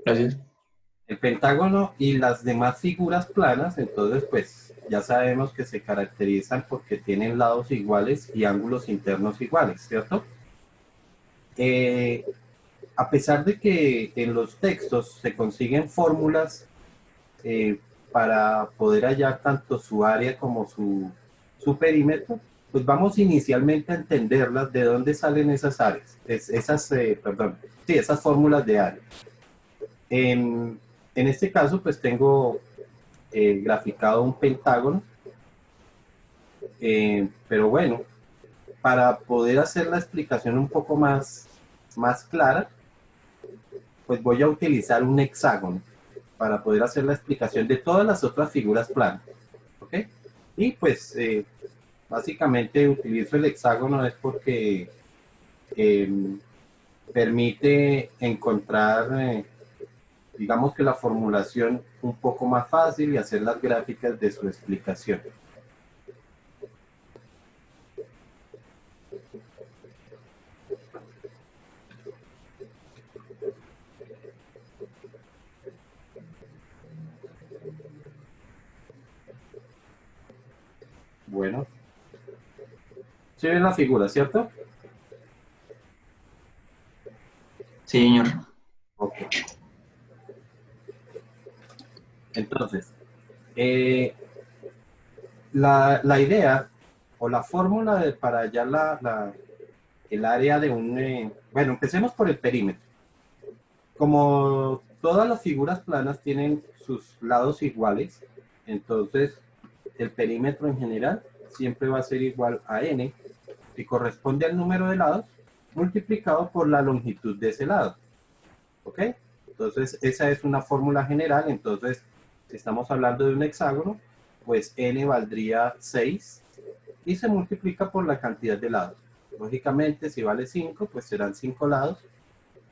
Gracias. El pentágono y las demás figuras planas, entonces pues ya sabemos que se caracterizan porque tienen lados iguales y ángulos internos iguales, ¿cierto? Eh, a pesar de que en los textos se consiguen fórmulas eh, para poder hallar tanto su área como su perímetro, pues vamos inicialmente a entenderlas de dónde salen esas áreas, perdón, sí, esas fórmulas de área. En este caso, pues tengo graficado un pentágono, pero bueno, para poder hacer la explicación un poco más clara, pues voy a utilizar un hexágono para poder hacer la explicación de todas las otras figuras planas. ¿Ok? Y pues básicamente utilizo el hexágono es porque eh, permite encontrar, digamos que la formulación un poco más fácil y hacer las gráficas de su explicación. Bueno, ¿sí ven la figura, cierto? Sí, señor. Ok. Entonces, eh, la idea o la fórmula para hallar el área de un... bueno, empecemos por el perímetro. Como todas las figuras planas tienen sus lados iguales, entonces el perímetro en general siempre va a ser igual a n, que corresponde al número de lados multiplicado por la longitud de ese lado. ¿Ok? Entonces esa es una fórmula general. Entonces, si estamos hablando de un hexágono, pues n valdría 6 y se multiplica por la cantidad de lados. Lógicamente, si vale 5, pues serán 5 lados,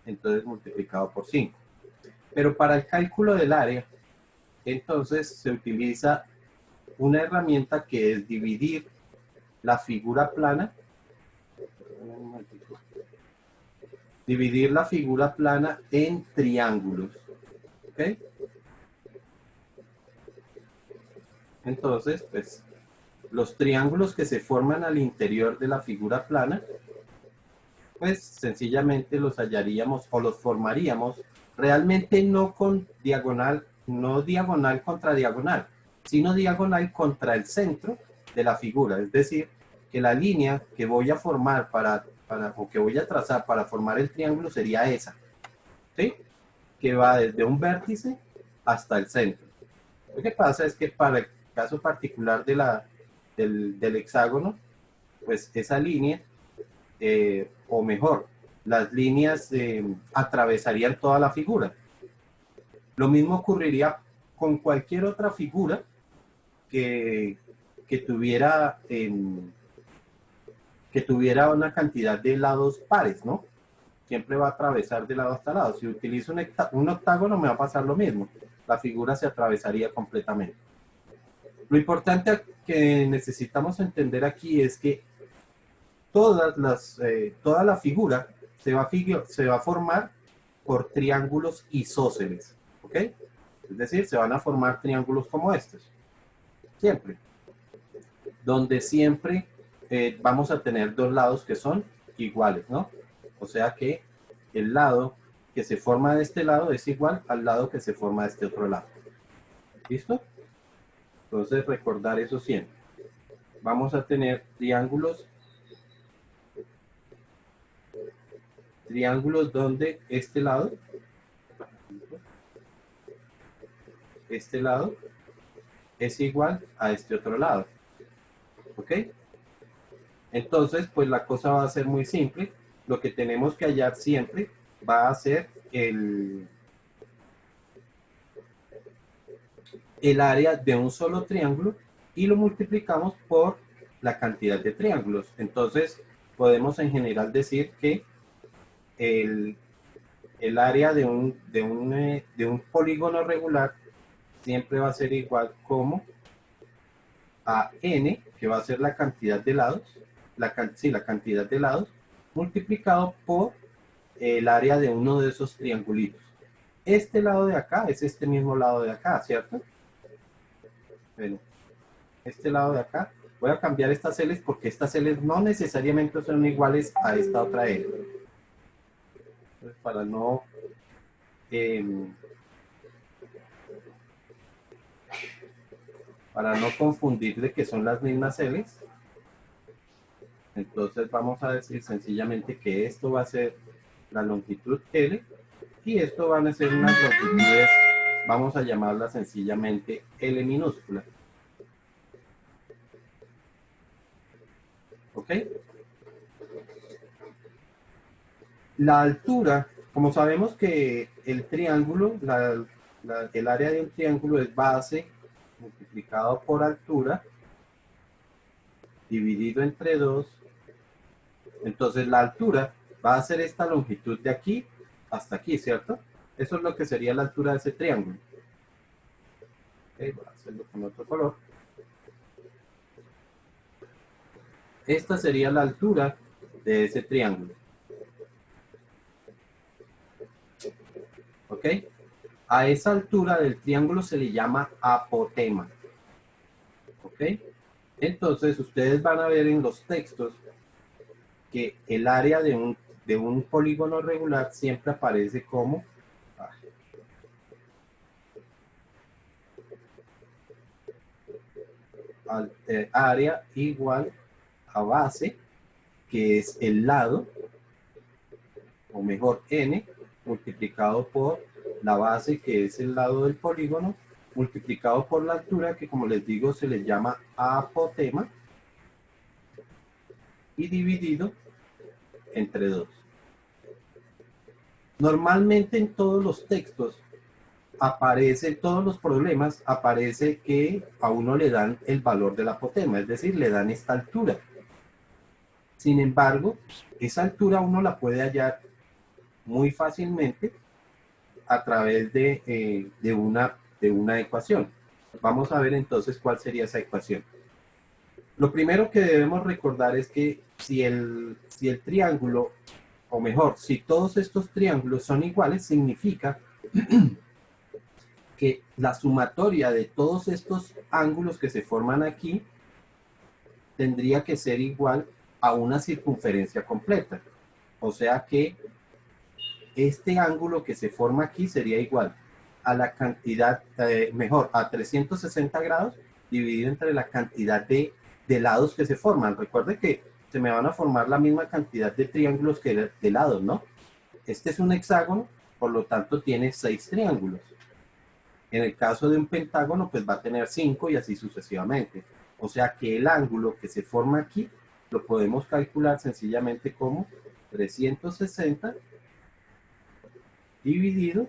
entonces multiplicado por 5. Pero para el cálculo del área, entonces se utiliza una herramienta que es dividir la figura plana, dividir la figura plana en triángulos. ¿Ok? Entonces, pues los triángulos que se forman al interior de la figura plana, pues sencillamente los hallaríamos o los formaríamos realmente no con diagonal, no diagonal contra diagonal, sino diagonal contra el centro de la figura. Es decir, que la línea que voy a formar o que voy a trazar para formar el triángulo sería esa, ¿sí? Que va desde un vértice hasta el centro. Lo que pasa es que para el caso particular del hexágono, pues esa línea, o mejor, las líneas atravesarían toda la figura. Lo mismo ocurriría con cualquier otra figura que, que tuviera, que tuviera una cantidad de lados pares, ¿no? Siempre va a atravesar de lado hasta lado. Si utilizo un octágono me va a pasar lo mismo. La figura se atravesaría completamente. Lo importante que necesitamos entender aquí es que toda la figura se va a formar por triángulos isósceles, ¿ok? Es decir, se van a formar triángulos como estos, siempre, donde siempre vamos a tener dos lados que son iguales, ¿no? O sea que el lado que se forma de este lado es igual al lado que se forma de este otro lado. ¿Listo? Entonces recordar eso siempre. Vamos a tener triángulos donde este lado es igual a este otro lado. ¿Ok? Entonces, pues la cosa va a ser muy simple. Lo que tenemos que hallar siempre va a ser el área de un solo triángulo y lo multiplicamos por la cantidad de triángulos. Entonces, podemos en general decir que el, el área de un polígono regular siempre va a ser igual como a n, que va a ser la cantidad de lados, la cantidad de lados, multiplicado por el área de uno de esos triangulitos. este lado de acá es este mismo lado de acá, ¿cierto? Bueno, este lado de acá. Voy a cambiar estas L's porque estas L's no necesariamente son iguales a esta otra L. Entonces, para no confundir de que son las mismas L's, entonces vamos a decir sencillamente que esto va a ser la longitud L y esto van a ser unas longitudes, vamos a llamarla sencillamente L minúscula. ¿Ok? La altura, como sabemos que el triángulo, el área de un triángulo es base multiplicado por altura dividido entre 2. Entonces la altura va a ser esta longitud de aquí hasta aquí, ¿cierto? Eso es lo que sería la altura de ese triángulo. Okay, voy a hacerlo con otro color. Esta sería la altura de ese triángulo. ¿Ok? A esa altura del triángulo se le llama apotema. ¿Ok? Entonces ustedes van a ver en los textos que el área de un polígono regular siempre aparece como área igual a base, que es el lado, o mejor n, multiplicado por la base, que es el lado del polígono, multiplicado por la altura, que como les digo se les llama apotema, y dividido entre 2. Normalmente en todos los textos aparece, en todos los problemas, aparece que a uno le dan el valor del apotema, es decir, le dan esta altura. Sin embargo, esa altura uno la puede hallar muy fácilmente a través de una ecuación. Vamos a ver entonces cuál sería esa ecuación. Lo primero que debemos recordar es que si el triángulo, o mejor, si todos estos triángulos son iguales, significa que la sumatoria de todos estos ángulos que se forman aquí tendría que ser igual a una circunferencia completa. O sea que este ángulo que se forma aquí sería igual a la cantidad, mejor, a 360 grados dividido entre la cantidad de lados que se forman. Recuerden que se me van a formar la misma cantidad de triángulos que de lados, ¿no? Este es un hexágono, por lo tanto tiene 6 triángulos. En el caso de un pentágono, pues va a tener 5 y así sucesivamente. O sea que el ángulo que se forma aquí lo podemos calcular sencillamente como 360 dividido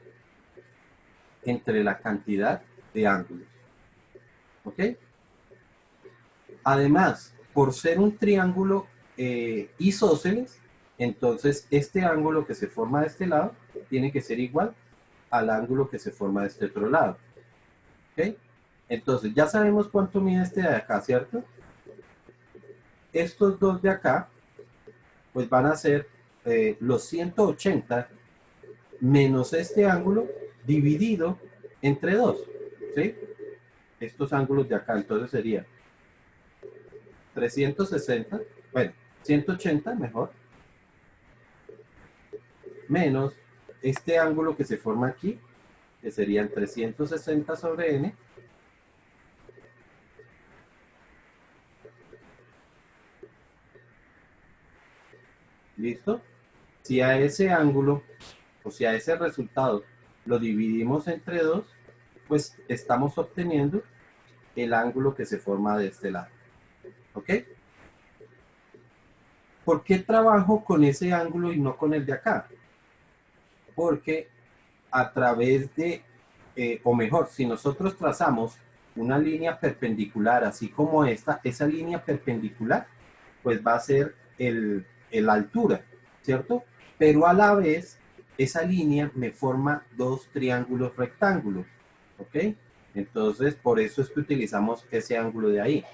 entre la cantidad de ángulos. ¿Ok? Además, por ser un triángulo isósceles, entonces este ángulo que se forma de este lado tiene que ser igual al ángulo que se forma de este otro lado. ¿Ok? Entonces, ya sabemos cuánto mide este de acá, ¿cierto? Estos dos de acá, pues van a ser los 180 menos este ángulo dividido entre 2, ¿sí? Estos ángulos de acá, entonces sería 360, bueno, 180 mejor, menos este ángulo que se forma aquí, que serían 360 sobre n, ¿listo? Si a ese ángulo, o si a ese resultado lo dividimos entre 2, pues estamos obteniendo el ángulo que se forma de este lado. ¿Ok? ¿Por qué trabajo con ese ángulo y no con el de acá? Porque a través de, o mejor, si nosotros trazamos una línea perpendicular, así como esta, esa línea perpendicular, pues va a ser la altura, ¿cierto? Pero a la vez, esa línea me forma dos triángulos rectángulos, ¿ok? Entonces, por eso es que utilizamos ese ángulo de ahí.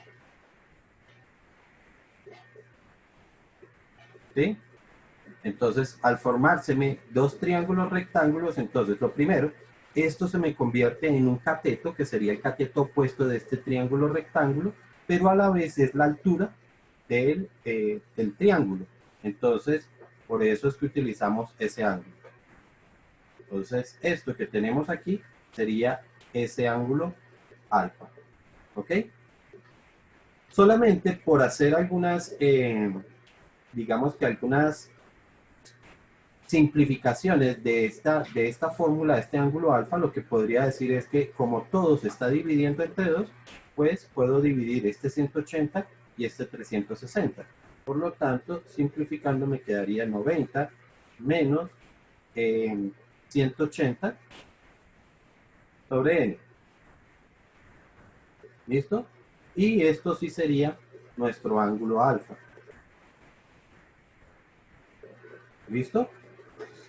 ¿Sí? Entonces, al formárseme dos triángulos rectángulos, entonces lo primero, esto se me convierte en un cateto, que sería el cateto opuesto de este triángulo rectángulo, pero a la vez es la altura del triángulo. Entonces, por eso es que utilizamos ese ángulo. Entonces, esto que tenemos aquí sería ese ángulo alfa. ¿Ok? Solamente por hacer algunas, digamos que algunas simplificaciones de esta fórmula, de este ángulo alfa, lo que podría decir es que como todo se está dividiendo entre dos, pues puedo dividir este 180 y este 360. Por lo tanto, simplificando me quedaría 90 menos 180 sobre n. ¿Listo? Y esto sí sería nuestro ángulo alfa. ¿Listo?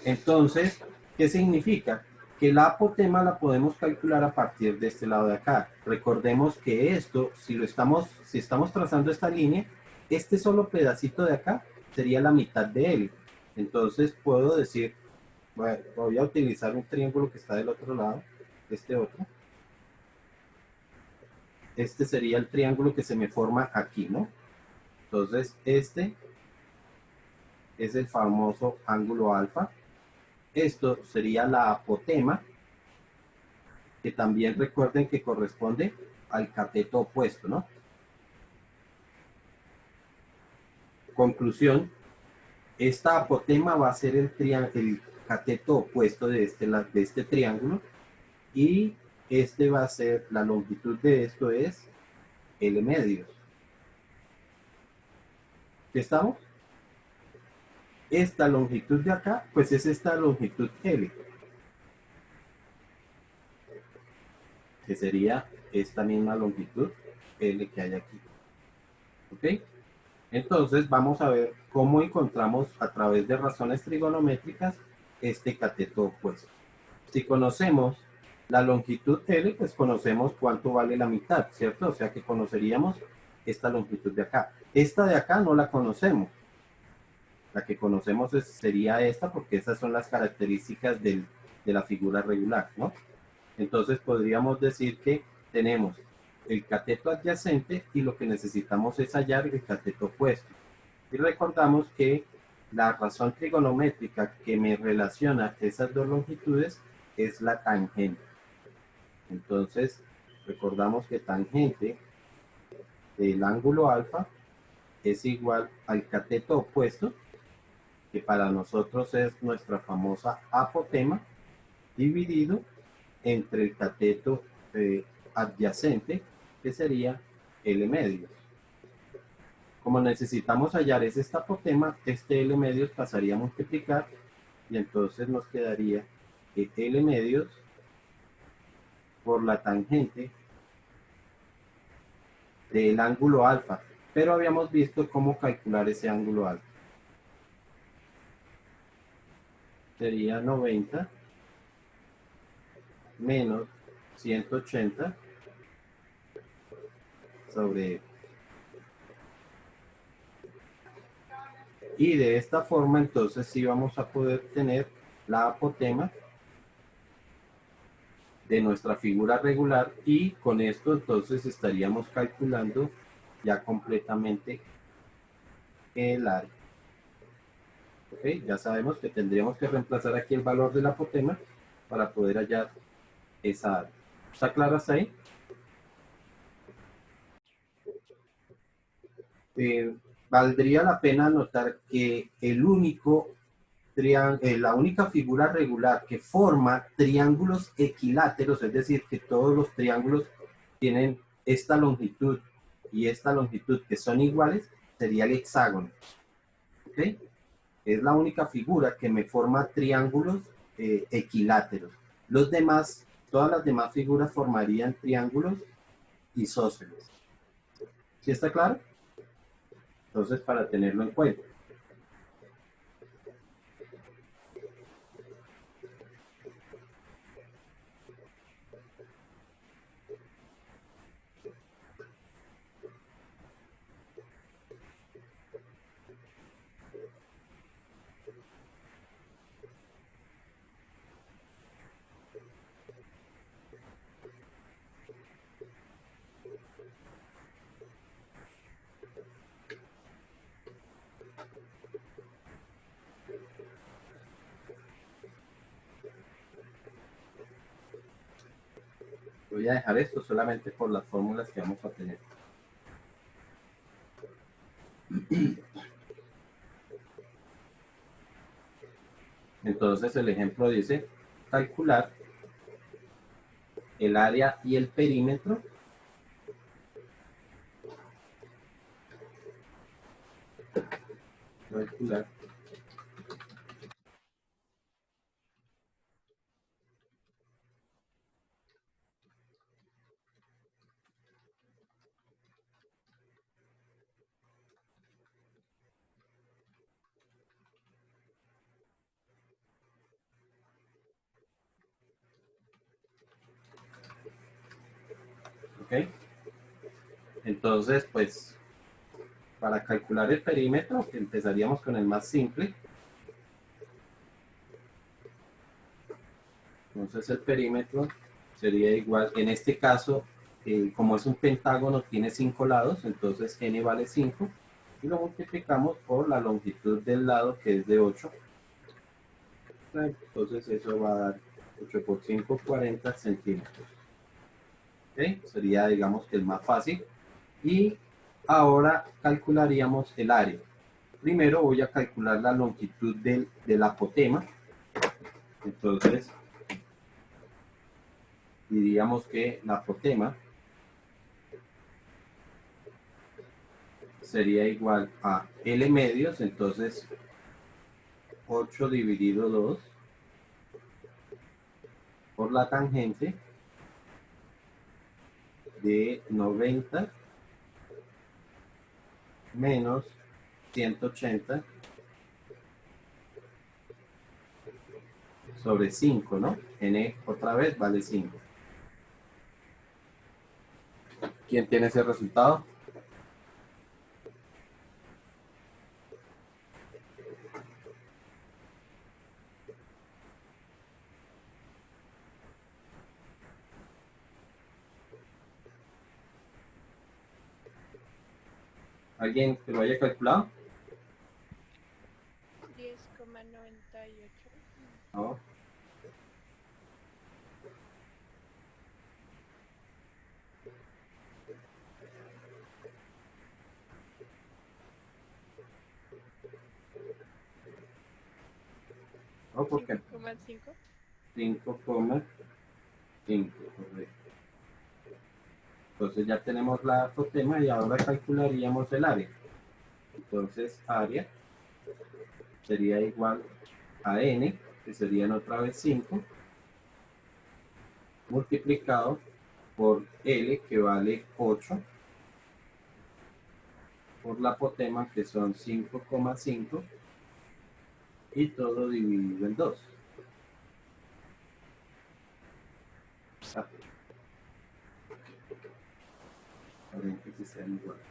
Entonces, ¿qué significa? Que la apotema la podemos calcular a partir de este lado de acá. Recordemos que esto, si estamos trazando esta línea, este solo pedacito de acá sería la mitad de él. Entonces puedo decir, bueno, voy a utilizar un triángulo que está del otro lado, este otro. Este sería el triángulo que se me forma aquí, ¿no? Entonces, este es el famoso ángulo alfa. Esto sería la apotema, que también recuerden que corresponde al cateto opuesto, ¿no? Conclusión, esta apotema va a ser el cateto opuesto de este triángulo, y este va a ser, la longitud de esto es L medios. ¿Qué estamos? Esta longitud de acá, pues es esta longitud L, que sería esta misma longitud L que hay aquí. ¿Ok? Entonces vamos a ver cómo encontramos a través de razones trigonométricas este cateto opuesto. Si conocemos la longitud L, pues conocemos cuánto vale la mitad, ¿cierto? O sea que conoceríamos esta longitud de acá. Esta de acá no la conocemos. La que conocemos sería esta, porque esas son las características de la figura regular, ¿no? Entonces podríamos decir que tenemos el cateto adyacente y lo que necesitamos es hallar el cateto opuesto. Y recordamos que la razón trigonométrica que me relaciona esas dos longitudes es la tangente. Entonces, recordamos que tangente del ángulo alfa es igual al cateto opuesto, que para nosotros es nuestra famosa apotema, dividido entre el cateto adyacente, que sería L medios. Como necesitamos hallar esta apotema, este L medios pasaría a multiplicar, y entonces nos quedaría que L medios por la tangente del ángulo alfa, pero habíamos visto cómo calcular ese ángulo alfa. Sería 90 menos 180 sobre... Y de esta forma entonces sí vamos a poder tener la apotema de nuestra figura regular, y con esto entonces estaríamos calculando ya completamente el área. ¿Okay? Ya sabemos que tendríamos que reemplazar aquí el valor de la apotema para poder hallar esa área. ¿Está claro hasta ahí? Valdría la pena notar que la única figura regular que forma triángulos equiláteros, es decir, que todos los triángulos tienen esta longitud y esta longitud que son iguales, sería el hexágono. ¿Okay? Es la única figura que me forma triángulos equiláteros. Todas las demás figuras formarían triángulos isósceles. ¿Sí está claro? Entonces, para tenerlo en cuenta. Voy a dejar esto solamente por las fórmulas que vamos a tener. Entonces el ejemplo dice calcular el área y el perímetro calcular ¿ok? Entonces, pues, para calcular el perímetro, empezaríamos con el más simple. Entonces, el perímetro sería igual, en este caso, como es un pentágono, tiene 5 lados, entonces n vale 5, y lo multiplicamos por la longitud del lado, que es de 8. Entonces, eso va a dar 8 por 5, 40 centímetros. ¿Okay? Sería, digamos, que el más fácil. Y ahora calcularíamos el área. Primero voy a calcular la longitud del apotema. Entonces, diríamos que la apotema sería igual a L medios, entonces 8 dividido 2 por la tangente de 90 menos 180 sobre 5, ¿no? N otra vez vale 5. ¿Quién tiene ese resultado? ¿Alguien que lo haya calculado? 10,98. No. No, ¿por qué? 5,5. 5,5, correcto. Entonces ya tenemos la apotema y ahora calcularíamos el área. Entonces área sería igual a n, que serían otra vez 5, multiplicado por L, que vale 8, por la apotema, que son 5,5, y todo dividido en 2. Paréntesis sean iguales.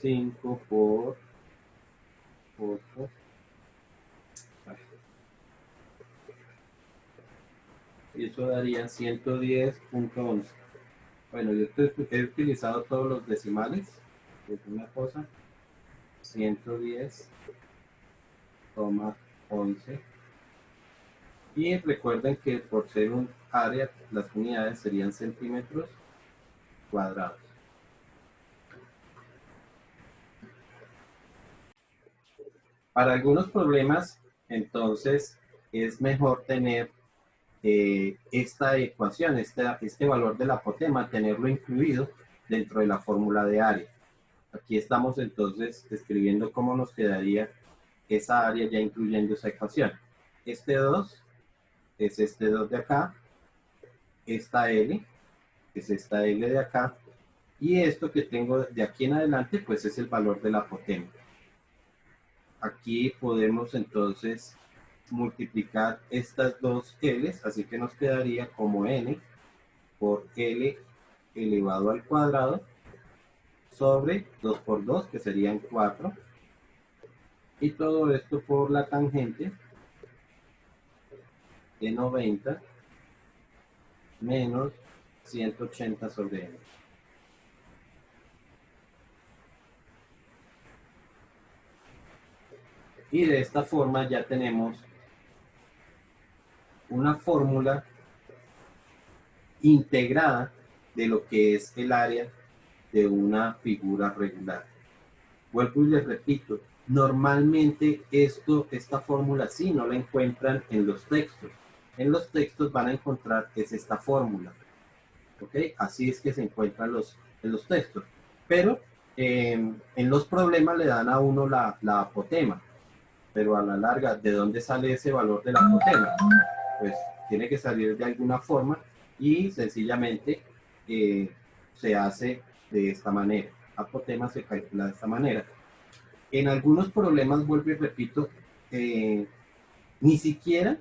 5 por 8. Y eso daría 110,11. Bueno, yo he utilizado todos los decimales. Es una cosa. 110,11. Y recuerden que por ser un área, las unidades serían centímetros cuadrados. Para algunos problemas, entonces, es mejor tener esta ecuación, este valor del apotema, tenerlo incluido dentro de la fórmula de área. Aquí estamos entonces escribiendo cómo nos quedaría esa área ya incluyendo esa ecuación. Este 2 es este 2 de acá, esta L es esta L de acá, y esto que tengo de aquí en adelante pues es el valor del apotema. Aquí podemos entonces multiplicar estas dos L's, así que nos quedaría como N por L elevado al cuadrado sobre 2 por 2, que serían 4, y todo esto por la tangente de 90 menos 180 sobre N. Y de esta forma ya tenemos una fórmula integrada de lo que es el área de una figura regular. Vuelvo y les repito, normalmente esta fórmula sí no la encuentran en los textos. En los textos van a encontrar que es esta fórmula. ¿Ok? Así es que se encuentran en los textos. Pero en los problemas le dan a uno la apotema. Pero a la larga, ¿de dónde sale ese valor de la apotema? Pues tiene que salir de alguna forma y sencillamente se hace de esta manera. Apotema se calcula de esta manera. En algunos problemas, vuelvo y repito, ni siquiera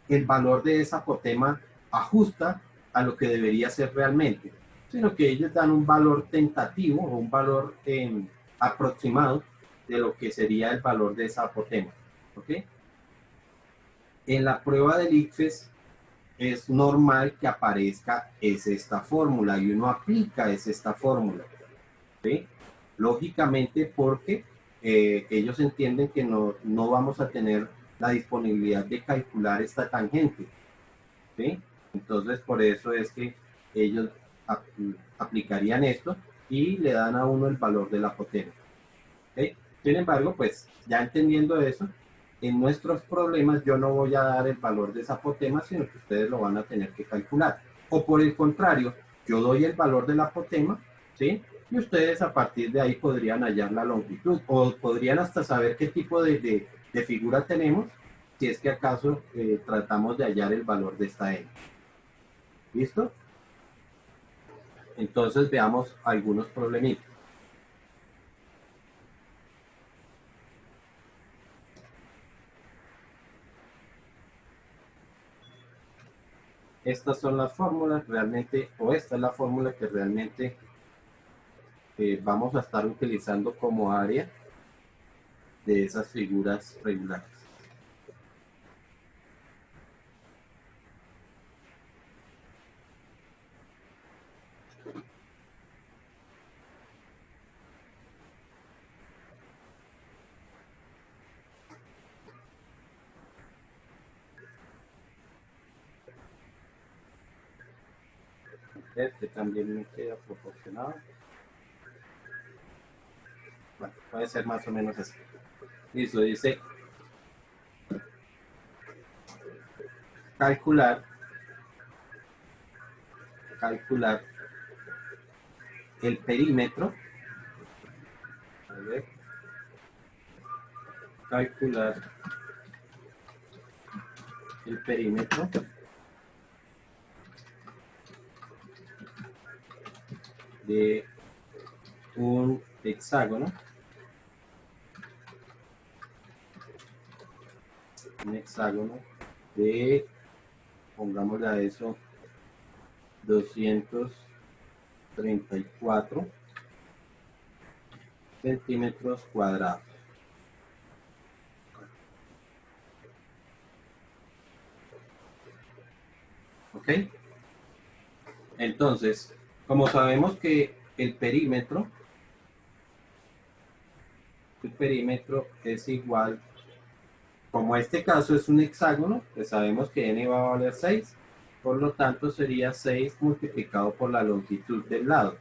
el valor de esa apotema ajusta a lo que debería ser realmente, sino que ellos dan un valor tentativo o un valor aproximado de lo que sería el valor de esa apotema. ¿Ok? En la prueba del ICFES es normal que aparezca esta fórmula y uno aplica esta fórmula. ¿Sí? Lógicamente porque ellos entienden que no vamos a tener la disponibilidad de calcular esta tangente. ¿Sí? Entonces, por eso es que ellos aplicarían esto y le dan a uno el valor de la apotema. ¿Sí? Sin embargo, pues ya entendiendo eso, en nuestros problemas yo no voy a dar el valor de esa apotema, sino que ustedes lo van a tener que calcular. O por el contrario, yo doy el valor de la apotema, ¿sí? Y ustedes a partir de ahí podrían hallar la longitud o podrían hasta saber qué tipo de figura tenemos, si es que acaso tratamos de hallar el valor de esta n. ¿Listo? Entonces veamos algunos problemitas. Estas son las fórmulas realmente, o esta es la fórmula que realmente vamos a estar utilizando como área de esas figuras regulares. Este también me queda proporcionado. Bueno, puede ser más o menos así. Listo, dice calcular el perímetro. A ver, calcular el perímetro de un hexágono, de, pongámosle a eso, 234 centímetros cuadrados. ¿Ok? Entonces, como sabemos que el perímetro es igual, como este caso es un hexágono, pues sabemos que n va a valer 6, por lo tanto sería 6 multiplicado por la longitud del lado.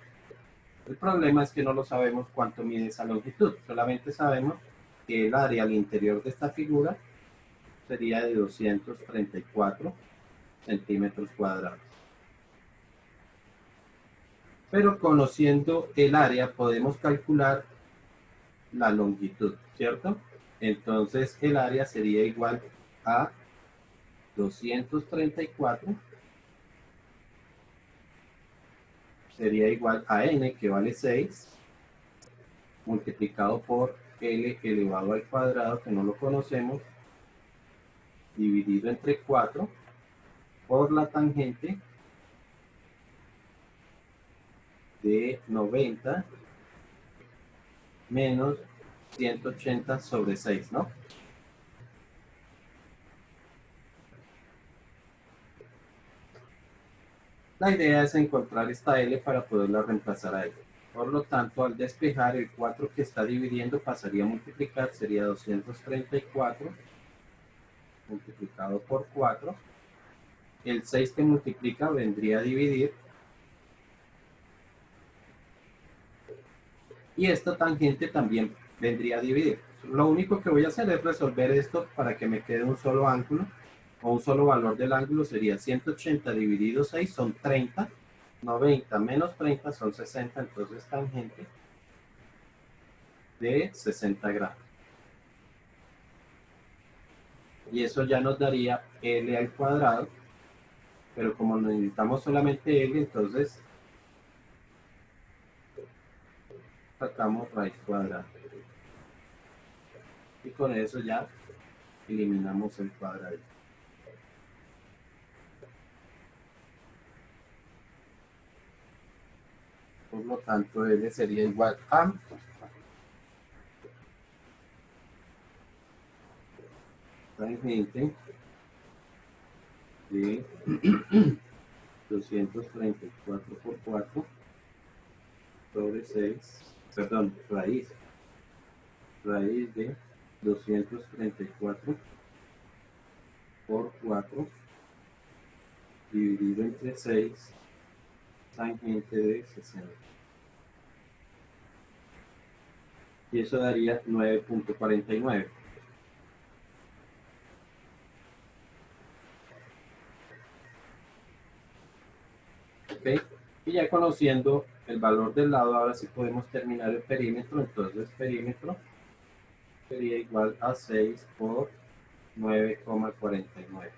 El problema es que no lo sabemos cuánto mide esa longitud, solamente sabemos que el área al interior de esta figura sería de 234 centímetros cuadrados. Pero conociendo el área podemos calcular la longitud, ¿cierto? Entonces el área sería igual a 234, sería igual a n, que vale 6, multiplicado por L elevado al cuadrado, que no lo conocemos, dividido entre 4, por la tangente de 90 menos 180 sobre 6, ¿no? La idea es encontrar esta L para poderla reemplazar ahí. Por lo tanto, al despejar, el 4 que está dividiendo pasaría a multiplicar, sería 234 multiplicado por 4, el 6 que multiplica vendría a dividir. Y esta tangente también vendría a dividir. Lo único que voy a hacer es resolver esto para que me quede un solo ángulo, o un solo valor del ángulo sería 180 dividido 6 son 30, 90 menos 30 son 60, entonces tangente de 60 grados. Y eso ya nos daría L al cuadrado, pero como necesitamos solamente L, entonces sacamos raíz cuadrada. Y con eso ya eliminamos el cuadrado. Por lo tanto, L sería igual a tangente de 234 por 4 sobre 6, perdón, raíz de 234 por 4 dividido entre 6 tangente de 60. Y eso daría 9.49. ¿Ok? Y ya conociendo el valor del lado, ahora sí podemos terminar el perímetro. Entonces, perímetro sería igual a 6 por 9,49.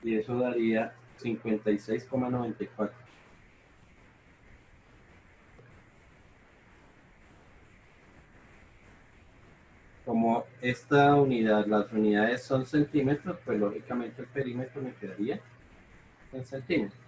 Y eso daría 56,94. Como esta unidad, las unidades son centímetros, pues lógicamente el perímetro me quedaría en centímetros.